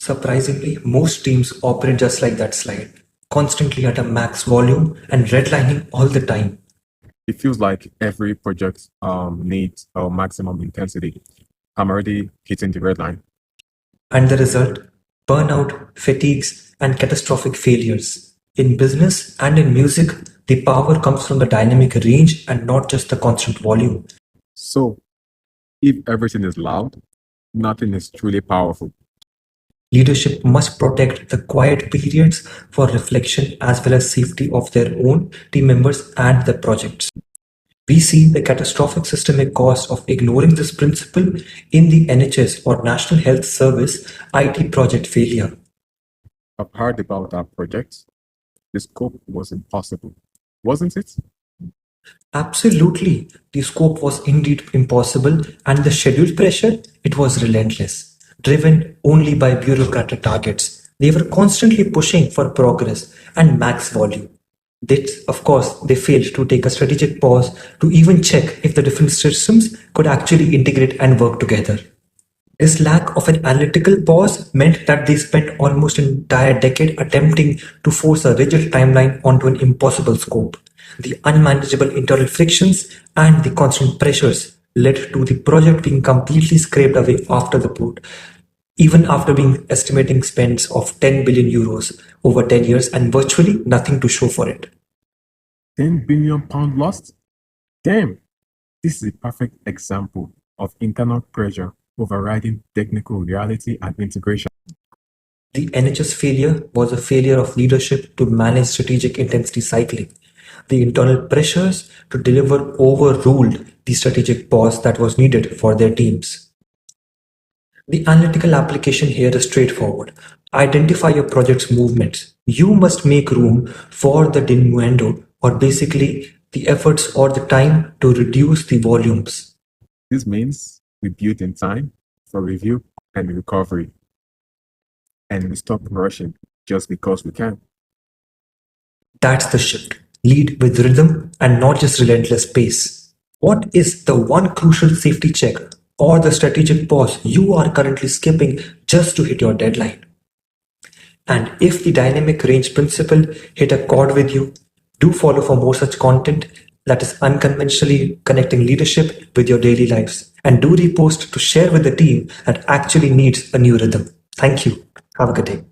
Surprisingly, most teams operate just like that slide, constantly at a max volume and redlining all the time. It feels like every project needs a maximum intensity. I'm already hitting the red line. And the result? Burnout, fatigues, and catastrophic failures. In business and in music, the power comes from the dynamic range and not just the constant volume. So, if everything is loud, nothing is truly powerful. Leadership must protect the quiet periods for reflection as well as safety of their own team members and their projects. We see the catastrophic systemic cost of ignoring this principle in the NHS or National Health Service IT project failure. I've heard about that project. The scope was impossible, wasn't it? Absolutely, the scope was indeed impossible, and the schedule pressure, it was relentless, driven only by bureaucratic targets. They were constantly pushing for progress and max volume. This, of course, they failed to take a strategic pause to even check if the different systems could actually integrate and work together. This lack of an analytical pause meant that they spent almost an entire decade attempting to force a rigid timeline onto an impossible scope. The unmanageable internal frictions and the constant pressures led to the project being completely scraped away after the boot, even after being estimating spends of 10 billion euros over 10 years and virtually nothing to show for it. £10 billion lost? Damn! This is a perfect example of internal pressure overriding technical reality and integration. The NHS failure was a failure of leadership to manage strategic intensity cycling. The internal pressures to deliver overruled the strategic pause that was needed for their teams. The analytical application here is straightforward. Identify your project's movements. You must make room for the diminuendo, or basically the efforts or the time to reduce the volumes. This means we build in time for review and recovery, and we stop rushing just because we can. That's the shift. Lead with rhythm and not just relentless pace. What is the one crucial safety check or the strategic pause you are currently skipping just to hit your deadline? And if the dynamic range principle hit a chord with you, do follow for more such content that is unconventionally connecting leadership with your daily lives. And do repost to share with the team that actually needs a new rhythm. Thank you. Have a good day.